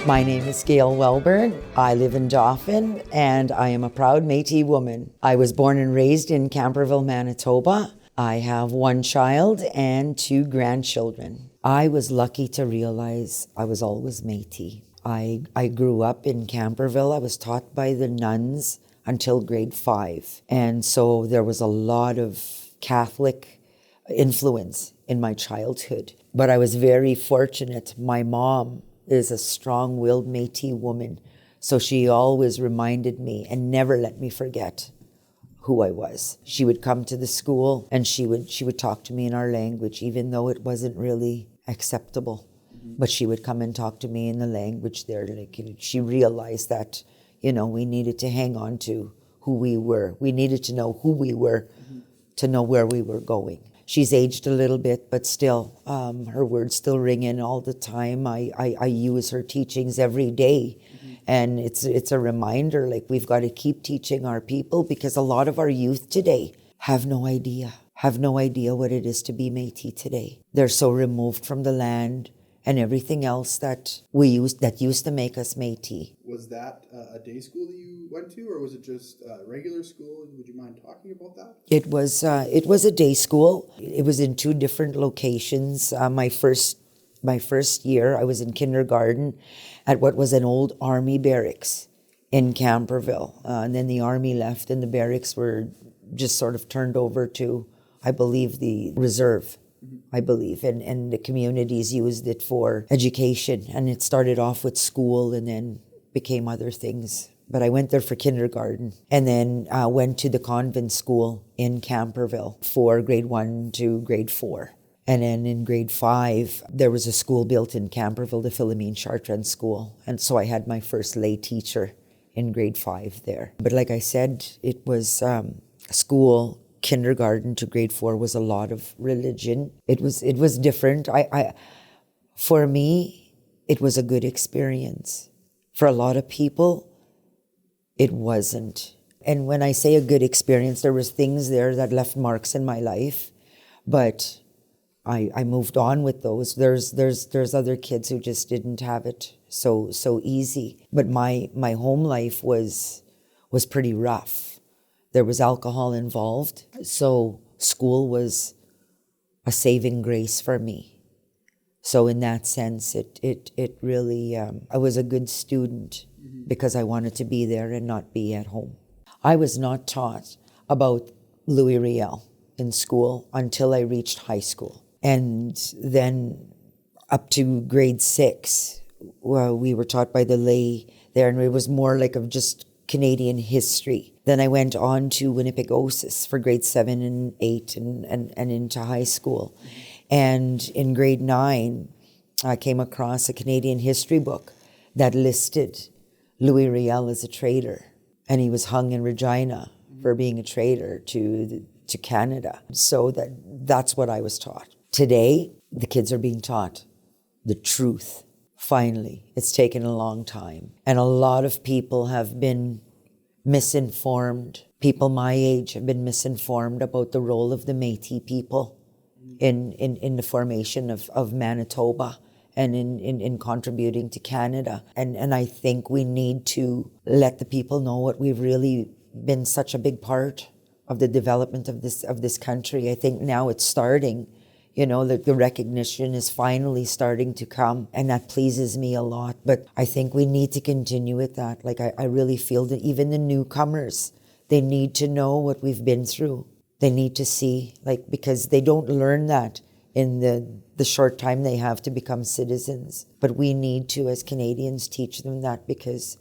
My name is Gail Welburn. I live in Dauphin and I am a proud Métis woman. I was born and raised in Camperville, Manitoba. I have one child and two grandchildren. I was lucky to realize I was always Métis. I grew up in Camperville. I was taught by the nuns until grade 5. And so there was a lot of Catholic influence in my childhood. But I was very fortunate. My mom is a strong-willed Métis woman. So she always reminded me and never let me forget who I was. She would come to the school and she would talk to me in our language, even though it wasn't really acceptable. But she would come and talk to me in the language there. Like, she realized that, we needed to hang on to who we were. We needed to know who we were to know where we were going. She's aged a little bit, but still, her words still ring in all the time. I use her teachings every day. And it's a reminder, like, we've got to keep teaching our people, because a lot of our youth today have no idea what it is to be Métis today. They're so removed from the land and everything else that used to make us Métis. Was that a day school that you went to, or was it just regular school? Would you mind talking about that? It was a day school. It was in 2 different locations. My first year, I was in kindergarten at what was an old army barracks in Camperville. And then the army left and the barracks were just sort of turned over to, I believe, the reserve. I believe, and the communities used it for education. And it started off with school and then became other things. But I went there for kindergarten and then went to the convent school in Camperville for grade 1 to grade 4. And then in grade 5, there was a school built in Camperville, the Philomene Chartrand School. And so I had my first lay teacher in grade 5 there. But like I said, it was school. Kindergarten to grade 4 was a lot of religion. It was different. For me, it was a good experience. For a lot of people, it wasn't. And when I say a good experience, there was things there that left marks in my life, but I moved on with those. There's other kids who just didn't have it so easy. But my home life was pretty rough. There was alcohol involved, so school was a saving grace for me. So in that sense, it really, I was a good student because I wanted to be there and not be at home. I was not taught about Louis Riel in school until I reached high school. And then up to grade 6, we were taught by the lay there, and it was more like of just Canadian history. Then I went on to Winnipegosis for grade 7 and 8 and into high school. And in grade 9, I came across a Canadian history book that listed Louis Riel as a traitor. And he was hung in Regina for being a traitor to Canada. So that's what I was taught. Today, the kids are being taught the truth. Finally, it's taken a long time. And a lot of people have been misinformed. People my age have been misinformed about the role of the Métis people in the formation of Manitoba and in contributing to Canada. And I think we need to let the people know what we've really been such a big part of the development of this country. I think now it's starting. The recognition is finally starting to come, and that pleases me a lot. But I think we need to continue with that. Like, I really feel that even the newcomers, they need to know what we've been through. They need to see, because they don't learn that in the short time they have to become citizens. But we need to, as Canadians, teach them that, because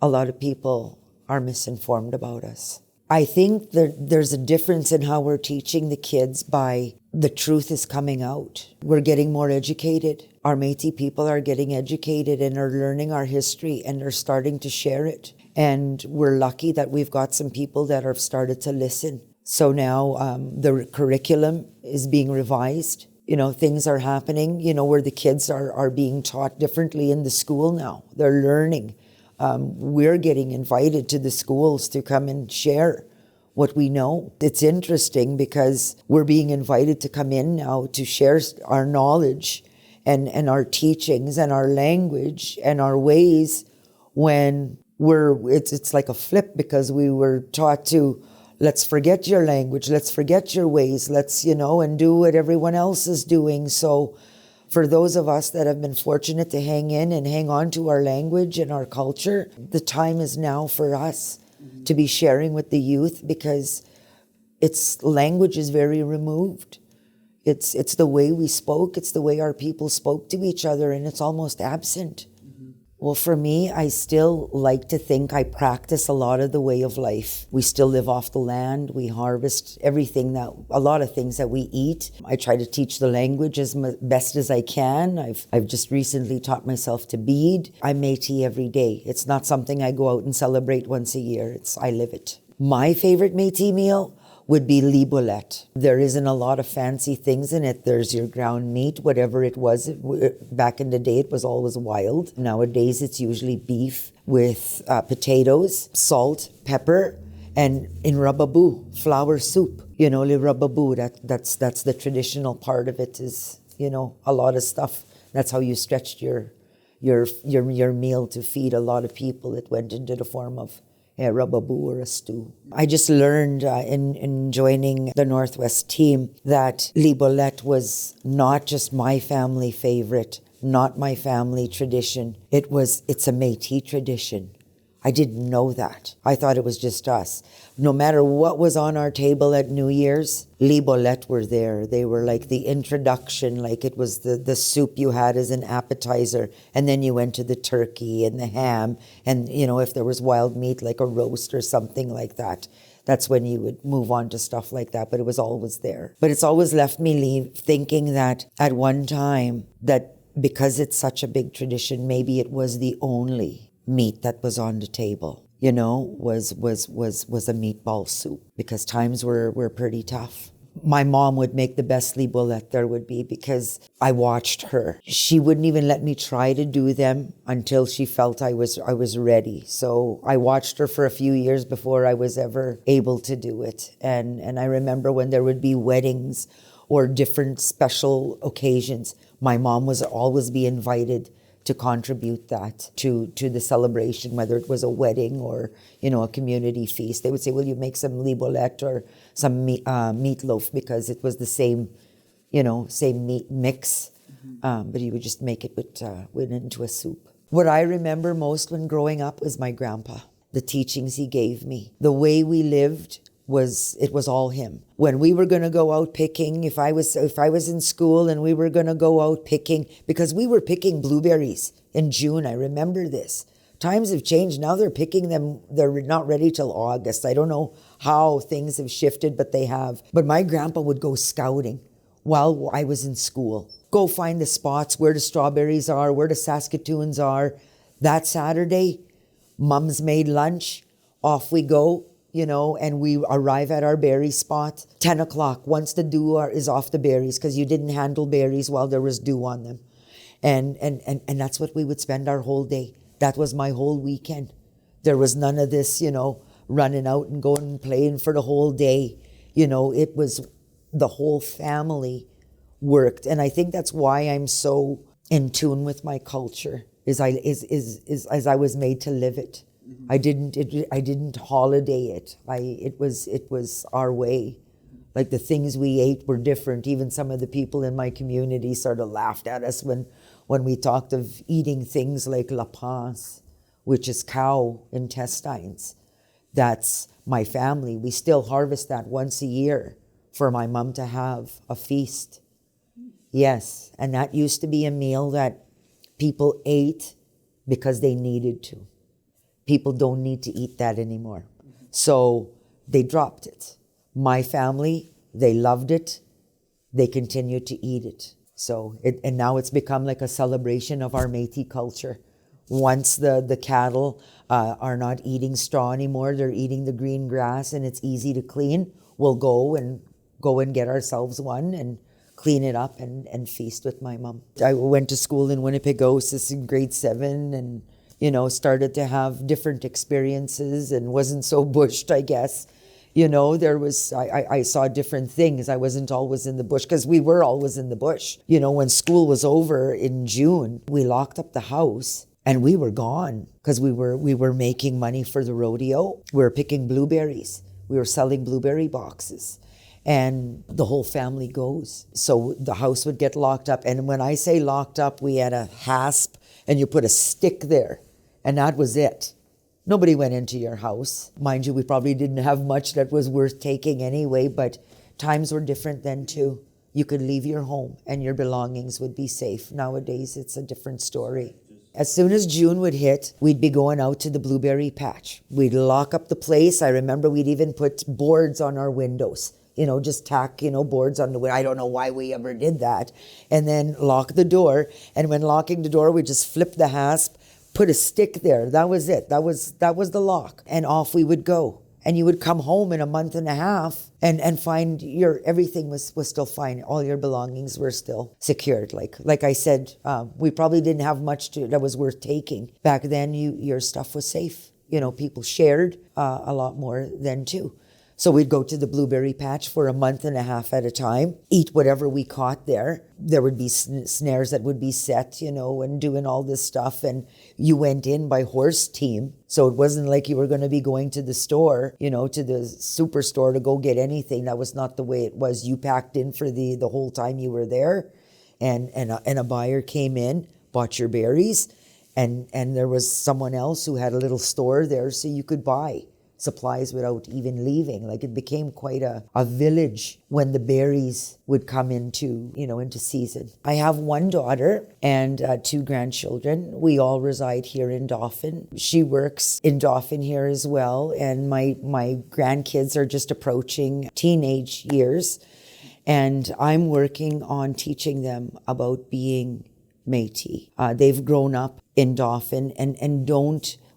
a lot of people are misinformed about us. I think there's a difference in how we're teaching the kids by the truth is coming out. We're getting more educated. Our Métis people are getting educated and are learning our history and are starting to share it. And we're lucky that we've got some people that have started to listen. So now the curriculum is being revised. Things are happening, where the kids are being taught differently in the school now. They're learning. We're getting invited to the schools to come and share what we know. It's interesting because we're being invited to come in now to share our knowledge and our teachings and our language and our ways when it's like a flip, because we were taught to, let's forget your language, let's forget your ways, let's, and do what everyone else is doing. So for those of us that have been fortunate to hang in and hang on to our language and our culture, the time is now for us to be sharing with the youth, because its language is very removed. It's the way we spoke, it's the way our people spoke to each other, and it's almost absent. Well, for me, I still like to think I practice a lot of the way of life. We still live off the land. We harvest a lot of things that we eat. I try to teach the language as best as I can. I've just recently taught myself to bead. I'm Métis every day. It's not something I go out and celebrate once a year. I live it. My favorite Métis meal would be libolette. There isn't a lot of fancy things in it. There's your ground meat, whatever it was. Back in the day, it was always wild. Nowadays, it's usually beef with potatoes, salt, pepper, and in rababou, flour soup. Le rababou, that's the traditional part of it is, a lot of stuff. That's how you stretched your meal to feed a lot of people. It went into the form of a rababou or a stew. I just learned in joining the Northwest team that libolette was not just my family favorite, not my family tradition. It's a Métis tradition. I didn't know that. I thought it was just us. No matter what was on our table at New Year's, libolette were there. They were like the introduction, like it was the soup you had as an appetizer, and then you went to the turkey and the ham, and if there was wild meat like a roast or something like that, that's when you would move on to stuff like that, but it was always there. But it's always left me thinking that at one time, that because it's such a big tradition, maybe it was the only meat that was on the table, was a meatball soup, because times were pretty tough. My mom would make the best libolette there would be, because I watched her. She wouldn't even let me try to do them until she felt I was ready. So I watched her for a few years before I was ever able to do it. And I remember when there would be weddings or different special occasions, my mom was always be invited to contribute that to the celebration, whether it was a wedding or, a community feast. They would say, will you make some libolette or some meatloaf, because it was the same, same meat mix, but you would just make it with into a soup. What I remember most when growing up was my grandpa, the teachings he gave me, the way we lived. It was all him. When we were going to go out picking, if I was in school and we were going to go out picking, because we were picking blueberries in June, I remember this. Times have changed. Now they're picking them, they're not ready till August. I don't know how things have shifted, but they have. But my grandpa would go scouting while I was in school. Go find the spots where the strawberries are, where the Saskatoons are. That Saturday, Mom's made lunch, off we go. And we arrive at our berry spot, 10 o'clock, once the dew is off the berries, because you didn't handle berries while there was dew on them. And that's what we would spend our whole day. That was my whole weekend. There was none of this, running out and going and playing for the whole day. It was the whole family worked. And I think that's why I'm so in tune with my culture, as I was made to live it. I didn't holiday it. It was our way. Like the things we ate were different. Even some of the people in my community sort of laughed at us when we talked of eating things like la panse, which is cow intestines. That's my family. We still harvest that once a year for my mom to have a feast. Yes, and that used to be a meal that people ate because they needed to. People don't need to eat that anymore. So they dropped it. My family, they loved it. They continue to eat it. So and now it's become like a celebration of our Métis culture. Once the cattle are not eating straw anymore, they're eating the green grass, and it's easy to clean. We'll go and get ourselves one and clean it up and feast with my mom. I went to school in Winnipegosis in grade 7 and started to have different experiences and wasn't so bushed, I guess, You know, I saw different things. I wasn't always in the bush because we were always in the bush. You know, when school was over in June, we locked up the house and we were gone because we were making money for the rodeo. We were picking blueberries. We were selling blueberry boxes. And the whole family goes. So the house would get locked up. And when I say locked up, we had a hasp and you put a stick there. And that was it. Nobody went into your house. Mind you, we probably didn't have much that was worth taking anyway, but times were different then too. You could leave your home and your belongings would be safe. Nowadays, it's a different story. As soon as June would hit, we'd be going out to the blueberry patch. We'd lock up the place. I remember we'd even put boards on our windows. You know, just tack, boards on the window. I don't know why we ever did that. And then lock the door. And when locking the door, we just flip the hasp, put a stick there. That was it. That was the lock. And off we would go. And you would come home in a month and a half and find everything was still fine. All your belongings were still secured. Like I said, we probably didn't have much that was worth taking. Back then, your stuff was safe. People shared a lot more then too. So we'd go to the blueberry patch for a month and a half at a time, eat whatever we caught there. There would be snares that would be set, and doing all this stuff. And you went in by horse team. So it wasn't like you were going to be going to the store, to the superstore to go get anything. That was not the way it was. You packed in for the whole time you were there. And a buyer came in, bought your berries. And there was someone else who had a little store there so you could buy supplies without even leaving. Like it became quite a village when the berries would come into season. I have one daughter and 2 grandchildren. We all reside here in Dauphin. She works in Dauphin here as well. And my grandkids are just approaching teenage years. And I'm working on teaching them about being Métis. They've grown up in Dauphin and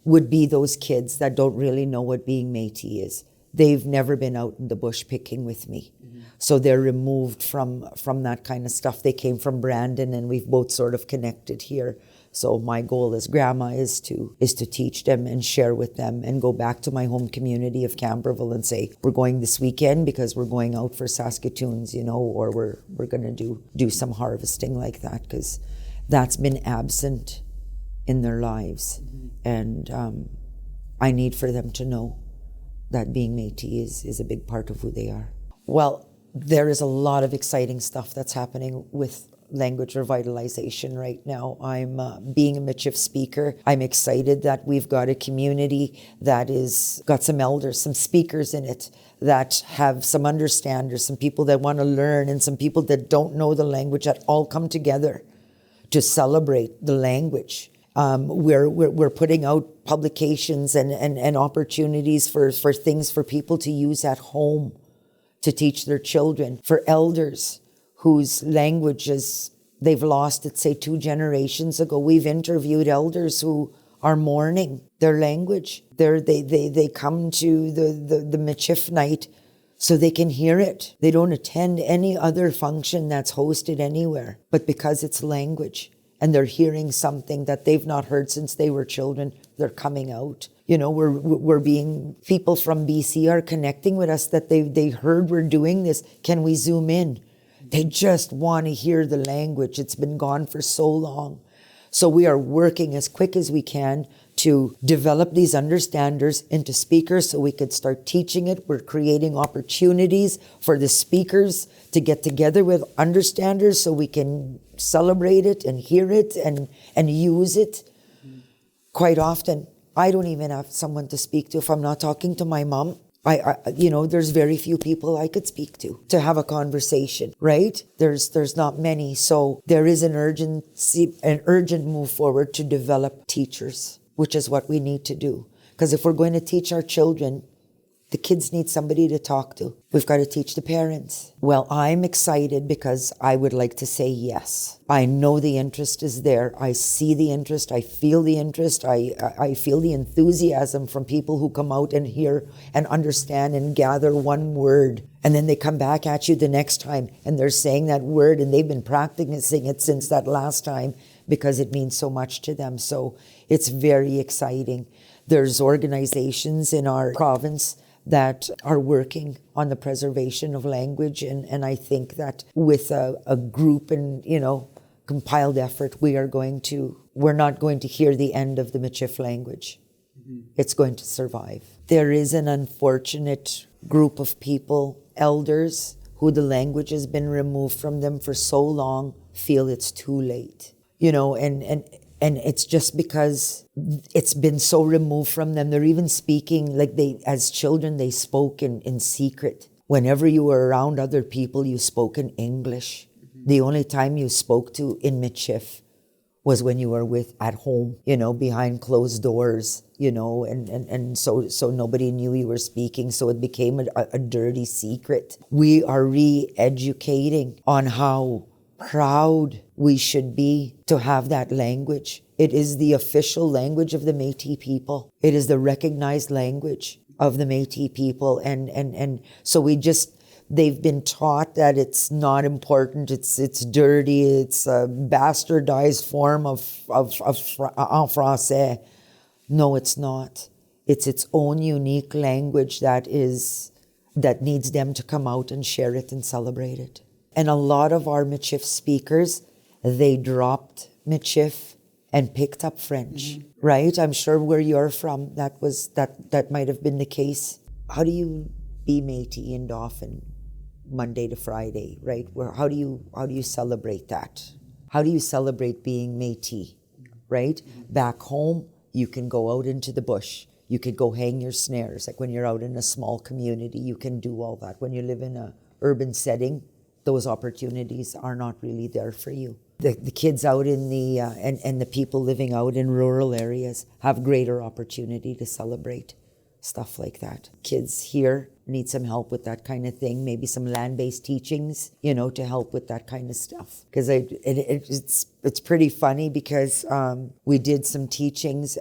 would be those kids that don't really know what being Métis is. They've never been out in the bush picking with me. Mm-hmm. So they're removed from that kind of stuff. They came from Brandon and we've both sort of connected here. So my goal as grandma is to teach them and share with them and go back to my home community of Camperville and say, we're going this weekend because we're going out for Saskatoons, or we're going to do some harvesting like that because that's been absent in their lives. Mm-hmm. And I need for them to know that being Métis is a big part of who they are. Well, there is a lot of exciting stuff that's happening with language revitalization right now. I'm being a Michif speaker. I'm excited that we've got a community that is got some elders, some speakers in it that have some understanders, some people that want to learn, and some people that don't know the language that all come together to celebrate the language. We're putting out publications and opportunities for things for people to use at home to teach their children, for elders whose languages they've lost it, say 2 generations ago. We've interviewed elders who are mourning their language. They come to the Michif night so they can hear it. They don't attend any other function that's hosted anywhere, but because it's language. And they're hearing something that they've not heard since they were children. They're coming out. We're being, people from BC are connecting with us that they heard we're doing this. Can we zoom in? They just want to hear the language. It's been gone for so long. So we are working as quick as we can to develop these understanders into speakers so we could start teaching it. We're creating opportunities for the speakers to get together with understanders so we can celebrate it and hear it and use it. Mm-hmm. Quite often, I don't even have someone to speak to if I'm not talking to my mom. There's very few people I could speak to have a conversation, right? There's not many. So there is an urgent move forward to develop teachers, which is what we need to do. Because if we're going to teach our children, the kids need somebody to talk to. We've got to teach the parents. Well, I'm excited because I would like to say yes. I know the interest is there. I see the interest. I feel the interest. I feel the enthusiasm from people who come out and hear and understand and gather one word. And then they come back at you the next time and they're saying that word and they've been practicing it since that last time because it means so much to them. So it's very exciting. There's organizations in our province that are working on the preservation of language. And I think that with a group and, compiled effort, we're not going to hear the end of the Michif language. It's going to survive. There is an unfortunate group of people, elders, who the language has been removed from them for so long, feel it's too late. And it's just because it's been so removed from them. They're even speaking like as children, they spoke in secret. Whenever you were around other people, you spoke in English. The only time you spoke in Michif was when you were at home, behind closed doors, and so nobody knew you were speaking. So it became a dirty secret. We are re-educating on how proud we should be to have that language. It is the official language of the Métis people. It is the recognized language of the Métis people. And so they've been taught that it's not important, it's dirty, it's a bastardized form of en français. No, it's not. It's its own unique language that needs them to come out and share it and celebrate it. And a lot of our Michif speakers, they dropped Michif and picked up French, right? I'm sure where you're from, that might have been the case. How do you be Métis in Dauphin Monday to Friday, right? How do you celebrate that? How do you celebrate being Métis, right? Back home, you can go out into the bush. You could go hang your snares. Like when you're out in a small community, you can do all that. When you live in an urban setting, those opportunities are not really there for you. The kids out in and the people living out in rural areas have greater opportunity to celebrate stuff like that. Kids here need some help with that kind of thing, maybe some land-based teachings, to help with that kind of stuff. Because it's pretty funny because we did some teachings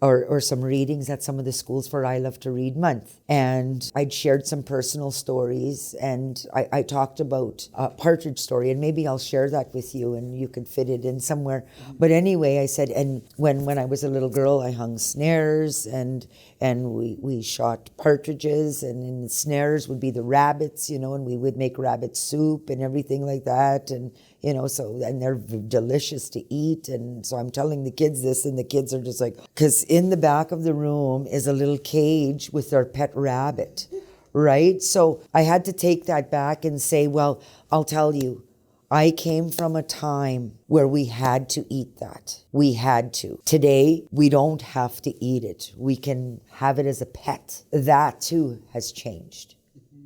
or some readings at some of the schools for I Love to Read Month. And I'd shared some personal stories, and I talked about a partridge story, and maybe I'll share that with you and you could fit it in somewhere. But anyway, I said, and when I was a little girl, I hung snares and we shot partridges, and in the snares would be the rabbits, and we would make rabbit soup and everything like that. And and they're delicious to eat. And so I'm telling the kids this, and the kids are just like, because in the back of the room is a little cage with their pet rabbit, right? So I had to take that back and say, well, I'll tell you, I came from a time where we had to eat that. We had to. Today, we don't have to eat it. We can have it as a pet. That too has changed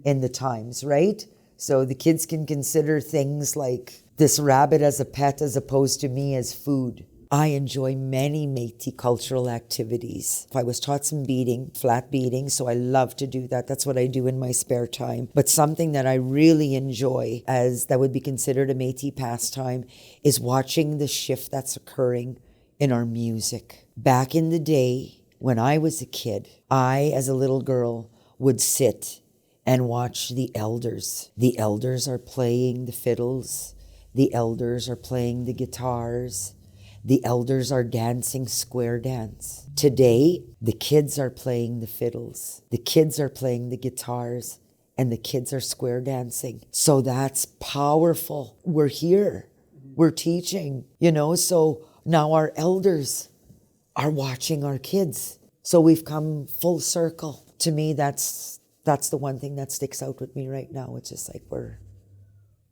in the times, right? So the kids can consider things like this rabbit as a pet as opposed to me as food. I enjoy many Métis cultural activities. I was taught some beading, flat beading, so I love to do that. That's what I do in my spare time. But something that I really enjoy, as that would be considered a Métis pastime, is watching the shift that's occurring in our music. Back in the day, when I was a kid, I, as a little girl, would sit and watch the elders. The elders are playing the fiddles. The elders are playing the guitars. The elders are dancing square dance. Today, the kids are playing the fiddles. The kids are playing the guitars, and the kids are square dancing. So that's powerful. We're here. We're teaching, so now our elders are watching our kids. So we've come full circle. To me, that's the one thing that sticks out with me right now. It's just like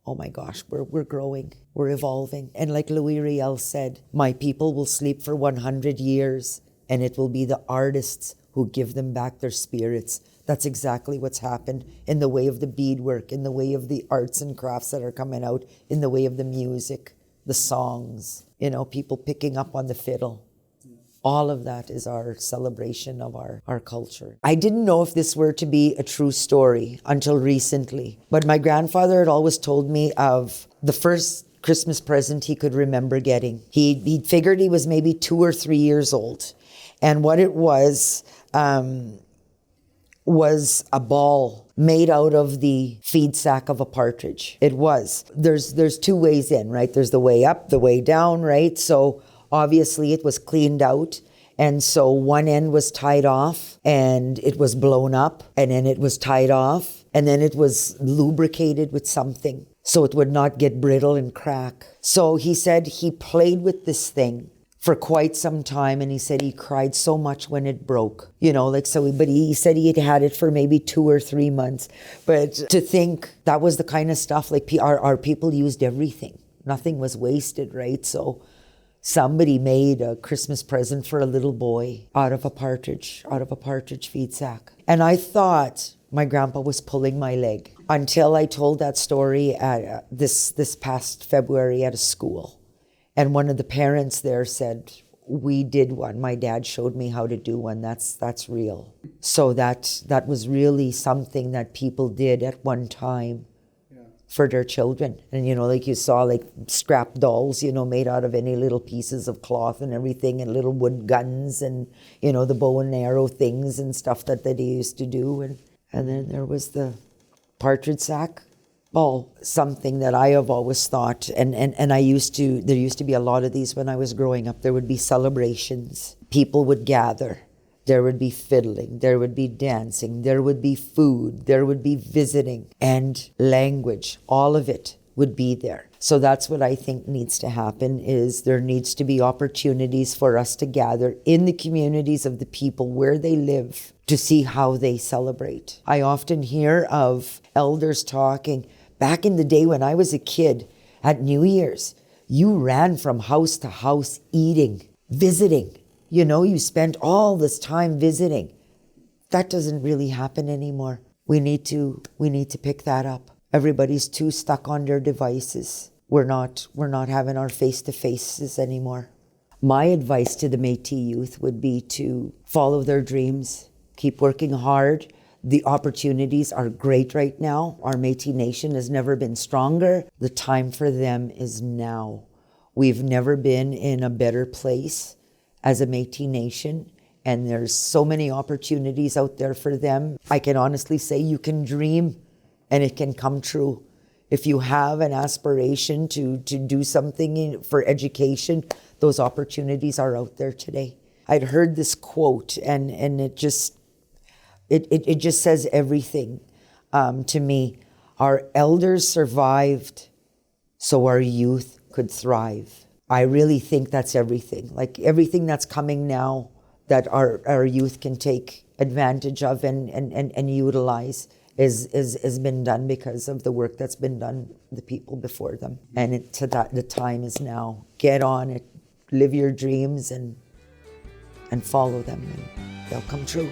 oh my gosh, we're growing, we're evolving. And like Louis Riel said, my people will sleep for 100 years and it will be the artists who give them back their spirits. That's exactly what's happened in the way of the beadwork, in the way of the arts and crafts that are coming out, in the way of the music, the songs, people picking up on the fiddle. All of that is our celebration of our culture. I didn't know if this were to be a true story until recently, but my grandfather had always told me of the first Christmas present he could remember getting. He figured he was maybe 2 or 3 years old, and what it was a ball made out of the feed sack of a partridge. It was. There's 2 ways in, right? There's the way up, the way down, right? So obviously it was cleaned out And so one end was tied off and it was blown up, and then it was tied off, and then it was lubricated with something so it would not get brittle and crack. So he said he played with this thing for quite some time, and he said he cried so much when it broke, but he said he had it for maybe 2 or 3 months. But to think that was the kind of stuff, like our people used everything. Nothing was wasted, right? So somebody made a Christmas present for a little boy out of a partridge feed sack. And I thought my grandpa was pulling my leg until I told that story at this past February at a school. And one of the parents there said, we did one. My dad showed me how to do one. That's real. So that was really something that people did at one time for their children. And, like you saw, like scrap dolls, made out of any little pieces of cloth and everything, and little wood guns and, the bow and arrow things and stuff that they used to do. And then there was the partridge sack ball, something that I have always thought, and there used to be a lot of these when I was growing up. There would be celebrations. People would gather. There would be fiddling, there would be dancing, there would be food, there would be visiting, and language. All of it would be there. So that's what I think needs to happen, is there needs to be opportunities for us to gather in the communities of the people where they live to see how they celebrate. I often hear of elders talking, back in the day when I was a kid, at New Year's, you ran from house to house eating, visiting. You spent all this time visiting. That doesn't really happen anymore. We need to pick that up. Everybody's too stuck on their devices. We're not having our face-to-faces anymore. My advice to the Métis youth would be to follow their dreams, keep working hard. The opportunities are great right now. Our Métis Nation has never been stronger. The time for them is now. We've never been in a better place as a Métis Nation, and there's so many opportunities out there for them. I can honestly say you can dream and it can come true. If you have an aspiration to do something for education, those opportunities are out there today. I'd heard this quote, and it just says everything to me. Our elders survived so our youth could thrive. I really think that's everything. Like everything that's coming now that our youth can take advantage of and utilize is been done because of the work that's been done the people before them. And the time is now. Get on it, live your dreams and follow them, and they'll come true.